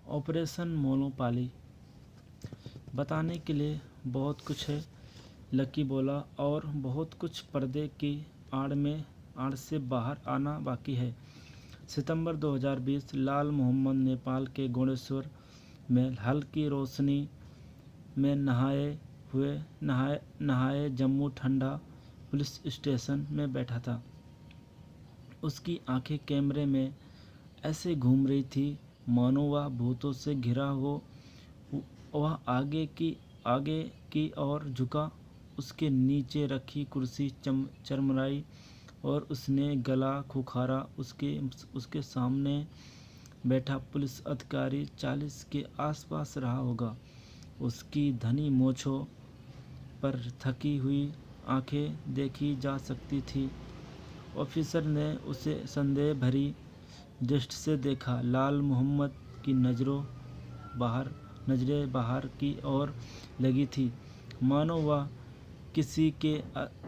Operation मोनोपाली। बताने के लिए बहुत कुछ है, लकी बोला, और बहुत कुछ पर्दे की आड़ से बाहर आना बाकी है। सितंबर 2020, लाल मोहम्मद नेपाल के गोणेश्वर में हल्की रोशनी में नहाए जम्मू ठंडा पुलिस स्टेशन में बैठा था। उसकी आंखें कैमरे में ऐसे घूम रही थी मानो वह भूतों से घिरा हो। वह आगे की ओर झुका, उसके नीचे रखी कुर्सी चरमराई और उसने गला खुखारा। उसके सामने बैठा पुलिस अधिकारी 40 के आसपास रहा होगा। उसकी घनी मूंछों पर थकी हुई आंखें देखी जा सकती थी। ऑफिसर ने उसे संदेह भरी दृष्टि से देखा। लाल मोहम्मद की नजरें बाहर की ओर लगी थी, मानो वह किसी के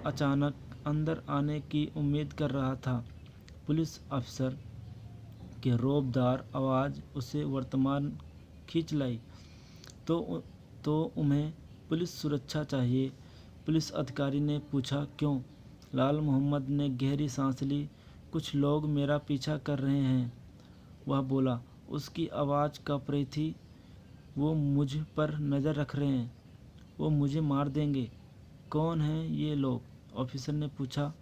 अचानक अंदर आने की उम्मीद कर रहा था। पुलिस अफसर की रौबदार आवाज़ उसे वर्तमान खींच लाई। तो उन्हें पुलिस सुरक्षा चाहिए? पुलिस अधिकारी ने पूछा। क्यों? लाल मोहम्मद ने गहरी सांस ली। कुछ लोग मेरा पीछा कर रहे हैं, वह बोला। उसकी आवाज़ काँप रही थी। वो मुझ पर नज़र रख रहे हैं, वो मुझे मार देंगे। कौन हैं ये लोग? ऑफिसर ने पूछा।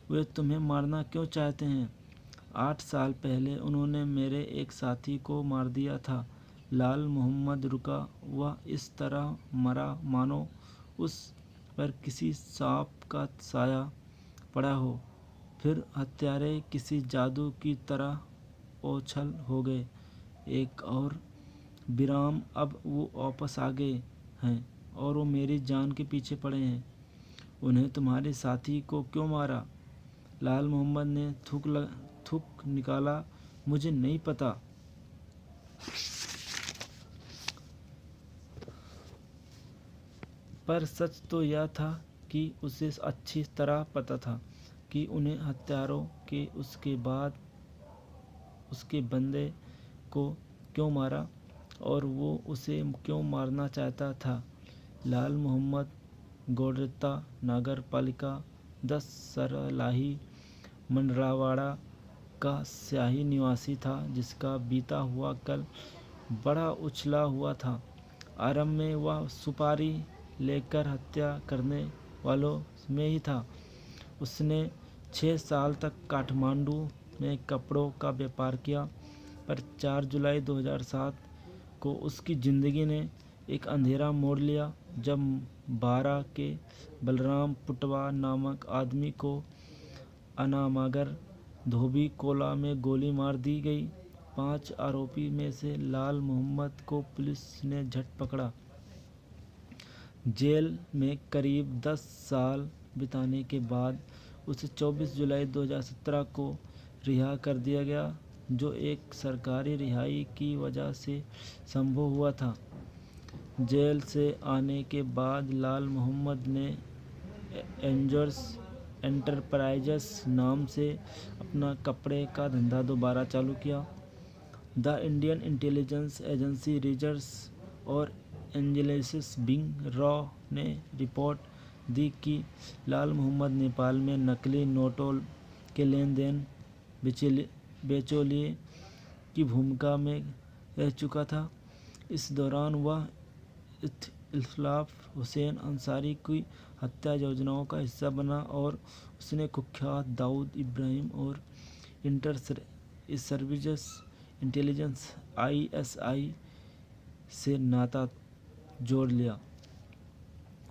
वे तुम्हें मारना क्यों चाहते हैं? 8 साल पहले उन्होंने मेरे एक साथी को मार दिया था। लाल मोहम्मद रुका। वह इस तरह मरा मानो उस पर किसी सांप का साया पड़ा हो। फिर हत्यारे किसी जादू की तरह ओझल हो गए। एक और विराम। अब वो वापस आ गए हैं और वो मेरी जान के पीछे पड़े हैं। उन्हें तुम्हारे साथी को क्यों मारा? लाल मोहम्मद ने थूक निकाला। मुझे नहीं पता। पर सच तो यह था कि उसे अच्छी तरह पता था कि उन्हें हत्यारों के उसके बाद उसके बंदे को क्यों मारा और वो उसे क्यों मारना चाहता था। लाल मोहम्मद गोड्रेता नगर पालिका 10 सरलाही मंडरावाड़ा का स्याही निवासी था, जिसका बीता हुआ कल बड़ा उछला हुआ था। आरंभ में वह सुपारी लेकर हत्या करने वालों में ही था। उसने 6 साल तक काठमांडू में कपड़ों का व्यापार किया, पर 4 जुलाई 2007 को उसकी ज़िंदगी ने एक अंधेरा मोड़ लिया जब बारा के बलराम पुटवा नामक आदमी को अनामागर धोबी कोला में गोली मार दी गई। 5 आरोपी में से लाल मोहम्मद को पुलिस ने झट पकड़ा। जेल में करीब 10 साल बिताने के बाद उसे 24 जुलाई 2017 को रिहा कर दिया गया, जो एक सरकारी रिहाई की वजह से संभव हुआ था। जेल से आने के बाद लाल मोहम्मद ने एंजर्स एंटरप्राइजेस नाम से अपना कपड़े का धंधा दोबारा चालू किया। द इंडियन इंटेलिजेंस एजेंसी रीजर्स और एंजेलिस बिंग रॉ ने रिपोर्ट दी कि लाल मोहम्मद नेपाल में नकली नोटों के लेन देन बिचौलिए की भूमिका में रह चुका था। इस दौरान वह इख्तिलाफ हुसैन अंसारी की हत्या योजनाओं का हिस्सा बना और उसने कुख्यात दाऊद इब्राहिम और इंटर सर्विसेज इंटेलिजेंस ISI से नाता जोड़ लिया।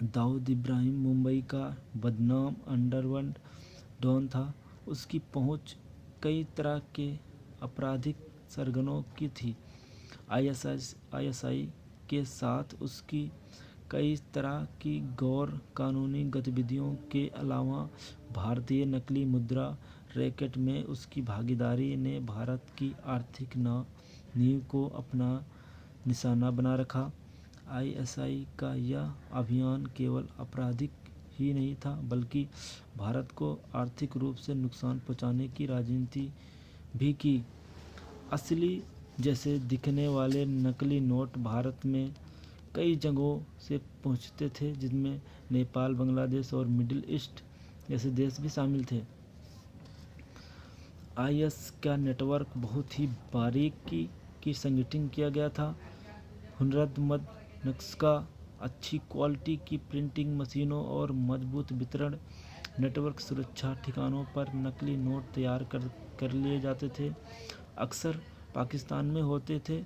दाऊद इब्राहिम मुंबई का बदनाम अंडरवर्ल्ड डॉन था। उसकी पहुंच कई तरह के आपराधिक सरगनों की थी। ISI के साथ उसकी कई तरह की गैर कानूनी गतिविधियों के अलावा भारतीय नकली मुद्रा रैकेट में उसकी भागीदारी ने भारत की आर्थिक नींव को अपना निशाना बना रखा। ISI का यह अभियान केवल आपराधिक ही नहीं था, बल्कि भारत को आर्थिक रूप से नुकसान पहुंचाने की राजनीति भी की। असली जैसे दिखने वाले नकली नोट भारत में कई जगहों से पहुंचते थे, जिनमें नेपाल, बांग्लादेश और मिडिल ईस्ट जैसे देश भी शामिल थे। आईएस का नेटवर्क बहुत ही बारीकी की संगठन किया गया था। हुनरमंद नक्शा, अच्छी क्वालिटी की प्रिंटिंग मशीनों और मजबूत वितरण नेटवर्क सुरक्षा ठिकानों पर नकली नोट तैयार कर लिए जाते थे। अक्सर पाकिस्तान में होते थे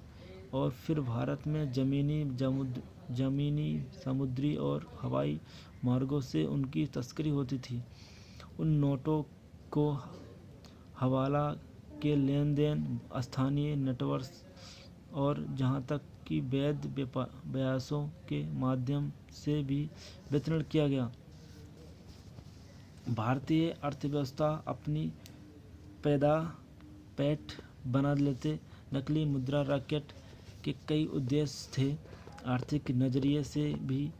और फिर भारत में ज़मीनी, समुद्री और हवाई मार्गों से उनकी तस्करी होती थी। उन नोटों को हवाला के लेन देन, स्थानीय नेटवर्क और जहां तक कि वैध प्रयासों के माध्यम से भी वितरण किया गया। भारतीय अर्थव्यवस्था अपनी पैठ बना लेते नकली मुद्रा रैकेट के कई उद्देश्य थे। आर्थिक नज़रिए से भी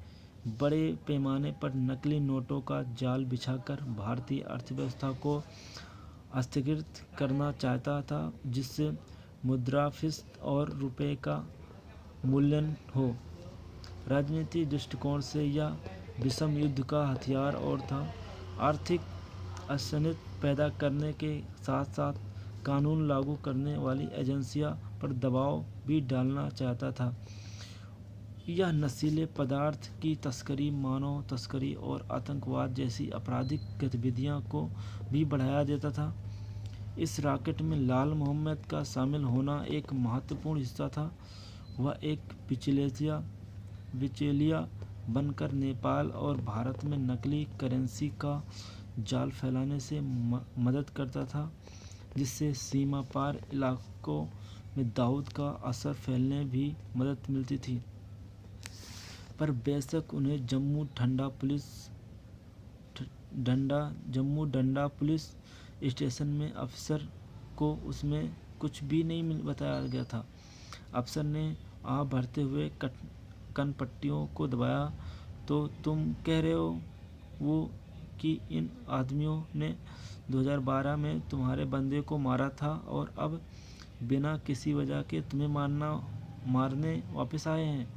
बड़े पैमाने पर नकली नोटों का जाल बिछाकर भारतीय अर्थव्यवस्था को स्थगित करना चाहता था, जिससे मुद्रास्फीति और रुपये का मूल्यन हो। राजनीतिक दृष्टिकोण से यह विषम युद्ध का हथियार और था। आर्थिक अस्थिरता पैदा करने के साथ साथ कानून लागू करने वाली एजेंसियों पर दबाव भी डालना चाहता था। यह नशीले पदार्थ की तस्करी, मानव तस्करी और आतंकवाद जैसी आपराधिक गतिविधियों को भी बढ़ावा देता था। इस रैकेट में लाल मोहम्मद का शामिल होना एक महत्वपूर्ण हिस्सा था। वह एक बिचौलिया बनकर नेपाल और भारत में नकली करेंसी का जाल फैलाने से मदद करता था, जिससे सीमा पार इलाकों में दाऊद का असर फैलने भी मदद मिलती थी। पर बेशक उन्हें जम्मू डंडा पुलिस स्टेशन में अफसर को उसमें कुछ भी नहीं बताया गया था। अफसर ने आह भरते हुए कनपट्टियों को दबाया। तो तुम कह रहे हो वो कि इन आदमियों ने 2012 में तुम्हारे बंदे को मारा था और अब बिना किसी वजह के तुम्हें मारने वापस आए हैं।